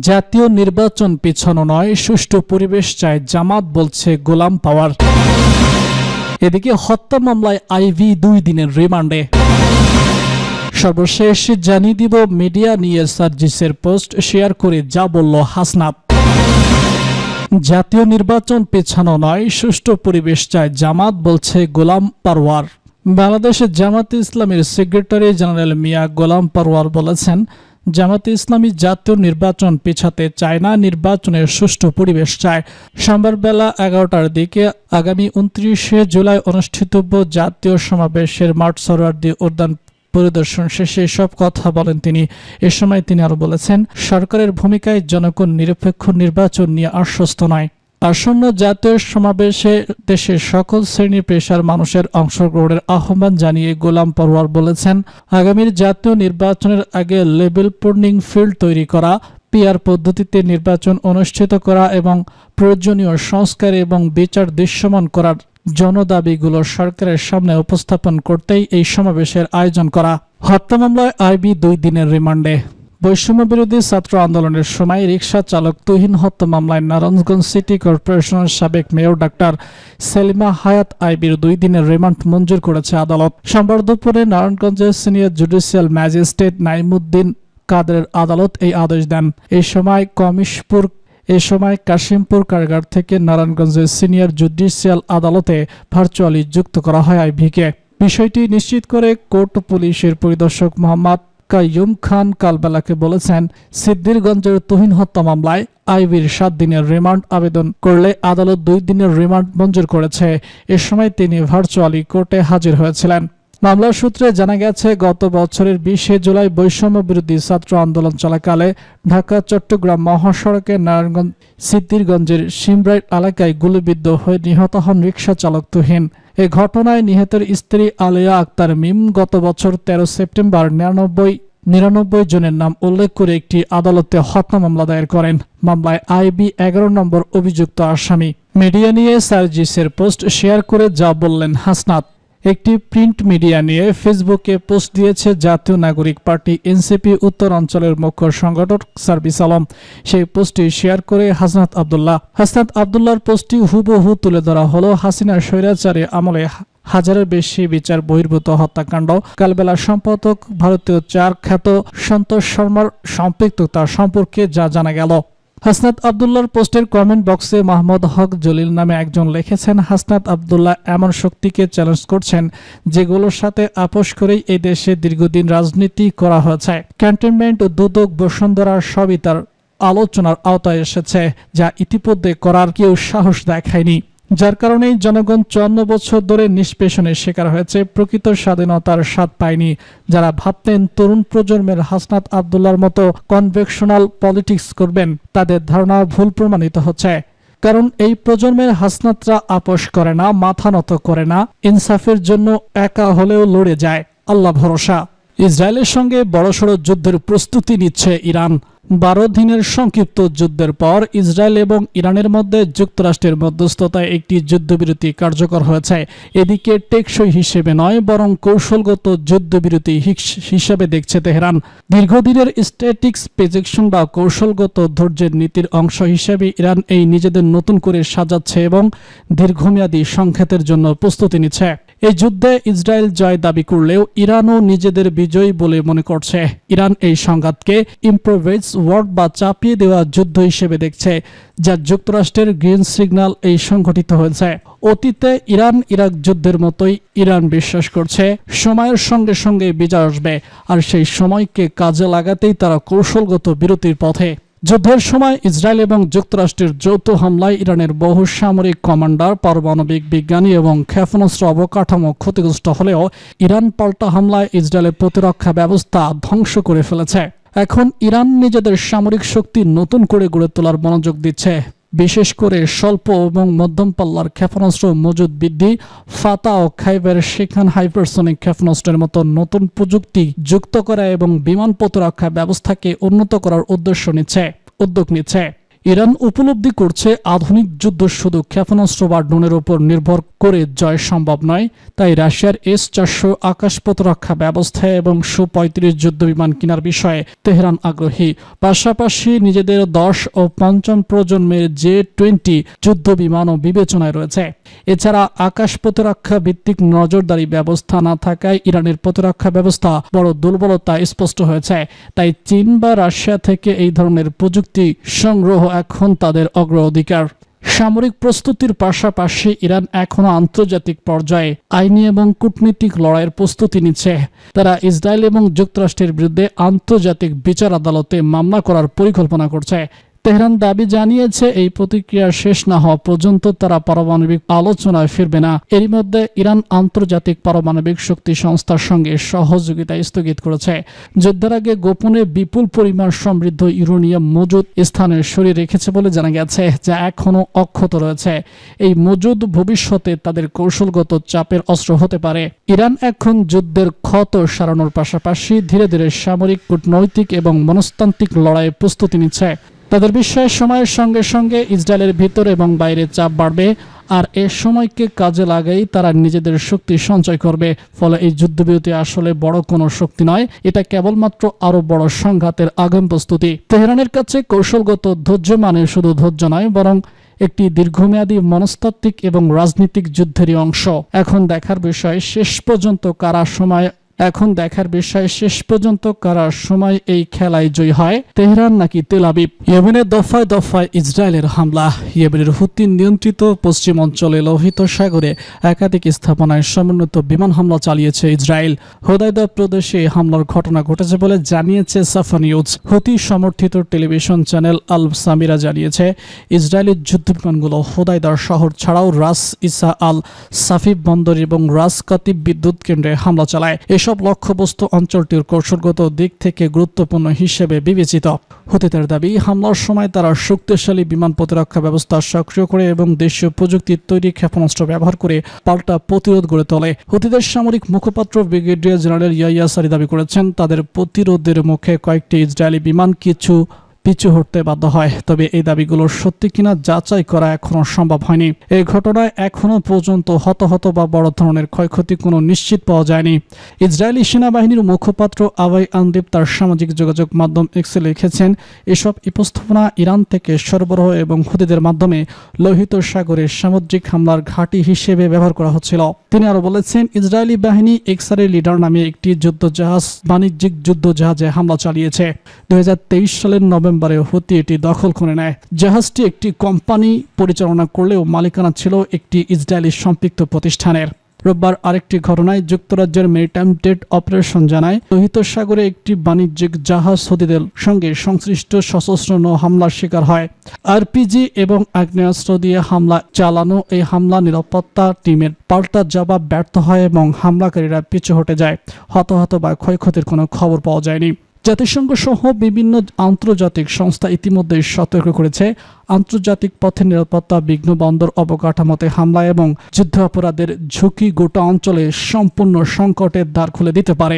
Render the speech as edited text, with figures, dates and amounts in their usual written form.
জাতীয় নির্বাচন পেছানো নয়, সুষ্ঠু পরিবেশ চায় জামাত, বলছে গোলাম পাওয়ার। এদিকে হত্যা মামলায় আইভি 2 দিনের রিমান্ডে। সর্বশেষ জানিয়ে দিব মিডিয়া নিয়ে সার্জিসের পোস্ট শেয়ার করে যা বলল হাসনাত। জাতীয় নির্বাচন পেছানো নয়, সুষ্ঠু পরিবেশ চায় জামাত, বলছে গোলাম পারওয়ার। বাংলাদেশের জামাতে ইসলামীর সেক্রেটারি জেনারেল মিয়া গোলাম পারওয়ার বলেছেন, জামাতে ইসলামী জাতীয় নির্বাচন পেছাতে চায় না, নির্বাচনের সুষ্ঠু পরিবেশ চায়। সোমবার বেলা 11টার দিকে আগামী 29শে জুলাই অনুষ্ঠিতব্য জাতীয় সমাবেশের মাঠ সরোয়ার্দী উদ্যান পরিদর্শন শেষে সব কথা বলেন তিনি। এ সময় তিনি আরো বলেছেন, সরকারের ভূমিকায় জনগণ নিরপেক্ষ নির্বাচন নিয়ে আশ্বস্ত নয়। আসন্ন জাতীয় সমাবেশে দেশের সকল শ্রেণী পেশার মানুষের অংশগ্রহণের আহ্বান জানিয়ে গোলাম পরওয়ার বলেছেন, আগামীর জাতীয় নির্বাচনের আগে লেভেল প্লেইং ফিল্ড তৈরি করা, পিআর পদ্ধতিতে নির্বাচন অনুষ্ঠিত করা এবং প্রয়োজনীয় সংস্কার এবং বিচার দৃশ্যমান করার জনদাবিগুলো সরকারের সামনে উপস্থাপন করতেই এই সমাবেশের আয়োজন করা। হত্যা মামলায় আইভি 2 দিনের রিমান্ডে। বৈষম্য বিরোধী ছাত্র আন্দোলনের সময় রিকশা চালক তুহিন হত্যা মামলায় নারায়ণগঞ্জ সিটি কর্পোরেশনের সাবেক মেয়র ডাক্তার সেলিমা হায়াত আইবির 2 দিনের রিমান্ড মঞ্জুর করেছে আদালত। সোমবার দুপুরে নারায়ণগঞ্জের সিনিয়র জুডিশিয়াল ম্যাজিস্ট্রেট নাইমুদ্দিন কাদেরের আদালত এই আদেশ দেন। এই সময় কাশিমপুর কারাগার থেকে নারায়ণগঞ্জের সিনিয়র জুডিশিয়াল আদালতে ভার্চুয়ালি যুক্ত করা হয় আইভিকে। বিষয়টি নিশ্চিত করে কোর্ট পুলিশের পরিদর্শক মোহাম্মদ কাইয়ুম খান কালবেলাকে বলেছেন, সিদ্দিরগঞ্জের তুহিন হত্যা মামলায় আইভির 7 দিনের রিমান্ড আবেদন করলে আদালত 2 দিনের রিমান্ড মঞ্জুর করেছে। এ সময় তিনি ভার্চুয়ালি কোর্টে হাজির হয়েছিলেন। মামলার সূত্রে জানা গেছে, গত বছরের 20শে জুলাই বৈষম্য বিরোধী ছাত্র আন্দোলন চলাকালে ঢাকা চট্টগ্রাম মহাসড়কে নারায়ণগঞ্জ সিদ্দিরগঞ্জের সিমরাইট এলাকায় গুলিবিদ্ধ হয়ে নিহত হন রিকশা চালক তুহিন। এ ঘটনায় নিহতের স্ত্রী আলিয়া আক্তার মিম গত বছর 13 সেপ্টেম্বর 99 জনের নাম উল্লেখ করে একটি আদালতে হত্যা মামলা দায়ের করেন। মামলায় আইবি 11 নম্বর অভিযুক্ত আসামি। মিডিয়া নিয়ে সার্জিসের পোস্ট শেয়ার করে যা বললেন হাসনাত। একটি প্রিন্ট মিডিয়া নিয়ে ফেসবুকে পোস্ট দিয়েছে জাতীয় নাগরিক পার্টি এনসিপি উত্তর অঞ্চলের মুখ্য সংগঠক সার্জিস আলম। সেই পোস্টটি শেয়ার করে হাসনাত আব্দুল্লাহর পোস্টটি হুবহু তুলে ধরা হলো হাসিনার স্বৈরাচারী আমলে হাজারের বেশি বিচার বহির্ভূত হত্যাকাণ্ড। কালবেলা সম্পাদক ভারতীয় খ্যাত সন্তোষ শর্মার সম্পৃক্ততা সম্পর্কে যা জানা গেল। হাসনাত আব্দুল্লাহর পোস্টের কমেন্ট বক্সে মাহমুদ হক জলিল নামে একজন লিখেছেন, হাসনাত আব্দুল্লাহ এমন শক্তিকে চ্যালেঞ্জ করছেন যেগুলোর সাথে আপোষ করেই এই দেশে দীর্ঘদিন রাজনীতি করা হয়েছে। ক্যান্টনমেন্ট, দুদক, বসুন্ধরা সবই তার আলোচনার আওতায় এসেছে, যা ইতিমধ্যে করার কেউ সাহস দেখায়নি। যার কারণেই জনগণ 54 বছর ধরে নিষ্পেষণের শিকার হয়েছে, প্রকৃত স্বাধীনতার স্বাদ পায়নি। যারা ভাবতেন তরুণ প্রজন্মের হাসনাত আব্দুল্লাহর মতো কনভেনশনাল পলিটিক্স করবেন, তাদের ধারণা ভুল প্রমাণিত হচ্ছে। কারণ এই প্রজন্মের হাসনাতরা আপোষ করে না, মাথা নত করে না, ইনসাফের জন্য একা হলেও লড়ে যায়। আল্লাহ ভরসা। ইসরায়েলের সঙ্গে বড়সড় যুদ্ধের প্রস্তুতি নিচ্ছে ইরান। 12 দিনের সংক্ষিপ্ত যুদ্ধের পর ইসরায়েল এবং ইরানের মধ্যে যুক্তরাষ্ট্রের মধ্যস্থতায় একটি যুদ্ধবিরতি কার্যকর হয়েছে। এদিকে টেকসই হিসেবে নয়, বরং কৌশলগত যুদ্ধবিরতি হিসেবে দেখছে তেহরান। দীর্ঘদিনের স্ট্যাটিক্স প্রেজেকশন বা কৌশলগত ধৈর্যের নীতির অংশ হিসেবে ইরান এই নিজেদের নতুন করে সাজাচ্ছে এবং দীর্ঘমেয়াদী সংঘাতের জন্য প্রস্তুতি নিচ্ছে। এই যুদ্ধে ইসরায়েল জয় দাবি করলেও ইরানও নিজেদের বিজয়ী বলে মনে করছে। ইরান এই সংঘাতকে ইম্প্রোভাইজ ওয়ার বা চাপিয়ে দেওয়া যুদ্ধ হিসেবে দেখছে, যা যুক্তরাষ্ট্রের গ্রিন সিগন্যাল এই সংঘটিত হয়েছে। অতীতে ইরান ইরাক যুদ্ধের মতোই ইরান বিশ্বাস করছে সময়ের সঙ্গে সঙ্গে বিজয় আসবে, আর সেই সময়কে কাজে লাগাতেই তারা কৌশলগত বিরতির পথে। যুদ্ধের সময় ইসরায়েল এবং যুক্তরাষ্ট্রের যৌথ হামলায় ইরানের বহু সামরিক কমান্ডার, পারমাণবিক বিজ্ঞানী এবং ক্ষেপণাস্ত্র অবকাঠামো ক্ষতিগ্রস্ত হলেও ইরান পাল্টা হামলায় ইসরায়েলের প্রতিরক্ষা ব্যবস্থা ধ্বংস করে ফেলেছে। এখন ইরান নিজেদের সামরিক শক্তি নতুন করে গড়ে তোলার মনোযোগ দিচ্ছে, বিশেষ করে স্বল্প এবং মধ্যম পাল্লার ক্ষেপণাস্ত্র মজুদ বৃদ্ধি, ফাতা ও খাইবার শিখান হাইপারসনিক ক্ষেপণাস্ত্রের মতো নতুন প্রযুক্তি যুক্ত করা এবং বিমান প্রতিরক্ষা ব্যবস্থাকে উন্নত করার উদ্যোগ নিচ্ছে। ইরান উপলব্ধি করছে আধুনিক যুদ্ধ শুধু ক্ষেপণাস্ত্র বা ড্রোনের উপর নির্ভর করে জয় সম্ভব নয়। তাই রাশিয়ার S-400 আকাশ প্রতিরক্ষা ব্যবস্থা এবং Su-35 যুদ্ধবিমান কেনার বিষয়ে তেহরান আগ্রহী। পাশাপাশি নিজেদের 10 ও 5ম প্রজন্মের J-20 যুদ্ধবিমানও বিবেচনায় রয়েছে। এছাড়া আকাশ প্রতিরক্ষা ভিত্তিক নজরদারি ব্যবস্থা না থাকায় ইরানের প্রতিরক্ষা ব্যবস্থা বড় দুর্বলতা স্পষ্ট হয়েছে। তাই চীন বা রাশিয়া থেকে এই ধরনের প্রযুক্তি সংগ্রহ এখন তাদের অগ্রাধিকার। সামরিক প্রস্তুতির পাশাপাশি ইরান এখনও আন্তর্জাতিক পর্যায়ে আইনি এবং কূটনৈতিক লড়াইয়ের প্রস্তুতি নিচ্ছে। তারা ইসরায়েল এবং যুক্তরাষ্ট্রের বিরুদ্ধে আন্তর্জাতিক বিচার আদালতে মামলা করার পরিকল্পনা করছে। তেহরান দাবি জানিয়েছে এই প্রতিক্রিয়া শেষ না হওয়া পর্যন্ত তারা পারমাণবিক আলোচনায় ফিরবে না। এরই মধ্যে ইরান আন্তর্জাতিক পারমাণবিক শক্তি সংস্থার সঙ্গে সহযোগিতা স্থগিত করেছে। যুদ্ধের আগে গোপনে বিপুল পরিমাণ সমৃদ্ধ ইউরেনিয়াম মজুদ স্থানে সরিয়ে রেখেছে বলে জানা গেছে, যা এখনও অক্ষত রয়েছে। এই মজুদ ভবিষ্যতে তাদের কৌশলগত চাপের অস্ত্র হতে পারে। ইরান এখন যুদ্ধের ক্ষত সারানোর পাশাপাশি ধীরে ধীরে সামরিক, কূটনৈতিক এবং মনস্তান্ত্রিক লড়াইয়ের প্রস্তুতি নিচ্ছে। তাদের বিশ্বাস সময়ের সঙ্গে সঙ্গে ইসরায়েলের ভিতর এবং বাইরে চাপ বাড়বে, আর এ সময়কে কাজে লাগাই তারা নিজেদের শক্তি সঞ্চয় করবে। ফলে এই যুদ্ধবিরতি আসলে বড় কোনো শক্তি নয়, এটা কেবলমাত্র আরো বড় সংঘাতের আগাম প্রস্তুতি। তেহরানের কাছে কৌশলগত ধৈর্য মানে শুধু ধৈর্য নয়, বরং একটি দীর্ঘমেয়াদী মনস্তাত্ত্বিক এবং রাজনৈতিক যুদ্ধেরই অংশ। এখন দেখার বিষয় শেষ পর্যন্ত কারা সময় এই খেলায় জয়ী হয়, তেহরান নাকি তেল আবিব। ইয়েমেনে দফায় দফায় ইসরায়েলের হামলা। ইয়েমেনের হুতি নিয়ন্ত্রিত পশ্চিম অঞ্চলে লোহিত সাগরে একাধিক স্থাপনায় সমন্বিত বিমান হামলা চালিয়েছে ইসরায়েল। হোদাইদা প্রদেশে হামলার ঘটনা ঘটেছে বলে জানিয়েছে সাফা নিউজ। হুতি সমর্থিত টেলিভিশন চ্যানেল আল সামিরা জানিয়েছে, ইসরায়েলের যুদ্ধবিমানগুলো হোদাইদার শহর ছাড়াও রাস ইসা আল সাফিব বন্দর এবং রাস কাতিব বিদ্যুৎ কেন্দ্রে হামলা চালায়। এসব লক্ষ্যবস্তু অঞ্চলটির কৌশলগত দিক থেকে গুরুত্বপূর্ণ হিসেবে বিবেচিত। হুতিদের দাবি, হামলার সময় তারা শক্তিশালী বিমান প্রতিরক্ষা ব্যবস্থা সক্রিয় করে এবং দেশীয় প্রযুক্তির তৈরি ক্ষেপণাস্ত্র ব্যবহার করে পাল্টা প্রতিরোধ গড়ে তোলে। হুতিদের সামরিক মুখপাত্র ব্রিগেডিয়ার জেনারেল ইয়াইয়া সারি দাবি করেছেন, তাদের প্রতিরোধের মুখে কয়েকটি ইসরায়েলি বিমান পিছু হটতে বাধ্য হয়। তবে এই দাবিগুলো সত্যি কিনা যাচাই করা এখনো সম্ভব হয়নি। এই ঘটনায় এখনো পর্যন্ত হতাহত বা বড় ধরনের ক্ষয়ক্ষতি কোনো নিশ্চিত পাওয়া যায়নি। ইসরায়েলি সেনাবাহিনীর মুখপাত্র আবাই আনদিব তার সামাজিক যোগাযোগ মাধ্যম এক্সে লিখেছেন, এসব উপস্থাপনা ইরান থেকে সরবরাহ এবং হুতিদের মাধ্যমে লোহিত সাগরের সামুদ্রিক হামলার ঘাঁটি হিসেবে ব্যবহার করা হচ্ছিল। তিনি আরো বলেছেন, ইসরায়েলি বাহিনী এক্সারে লিডার নামে একটি বাণিজ্যিক যুদ্ধজাহাজে হামলা চালিয়েছে। 2023 সালের নভেম্বরে হুতি এটি দখল করে নেয়। জাহাজটি একটি কোম্পানি পরিচালনা করলেও মালিকানা ছিল একটি ইসরায়েলি সম্পৃক্ত প্রতিষ্ঠানের। রোববার আরেকটি ঘটনায় যুক্তরাজ্যের মেরিটাইম ট্রেড অপারেশন জানায়, লোহিত সাগরে একটি বাণিজ্যিক জাহাজ হুতিদের সঙ্গে সংশ্লিষ্ট সশস্ত্র নৌ হামলার শিকার হয়। আরপিজি এবং আগ্নেয়াস্ত্র দিয়ে হামলা চালানো এই হামলা নিরাপত্তা টিমের পাল্টা জবাব ব্যর্থ হয় এবং হামলাকারীরা পিছু হটে যায়। হতাহত বা ক্ষয়ক্ষতির কোনো খবর পাওয়া যায়নি। জাতিসংঘ সহ বিভিন্ন আন্তর্জাতিক সংস্থা ইতিমধ্যে সতর্ক করেছে, আন্তর্জাতিক পথের নিরাপত্তা বিঘ্ন, বন্দর অবকাঠামোতে হামলা এবং যুদ্ধাপরাধের ঝুঁকি গোটা অঞ্চলে সম্পূর্ণ সংকটের দ্বার খুলে দিতে পারে।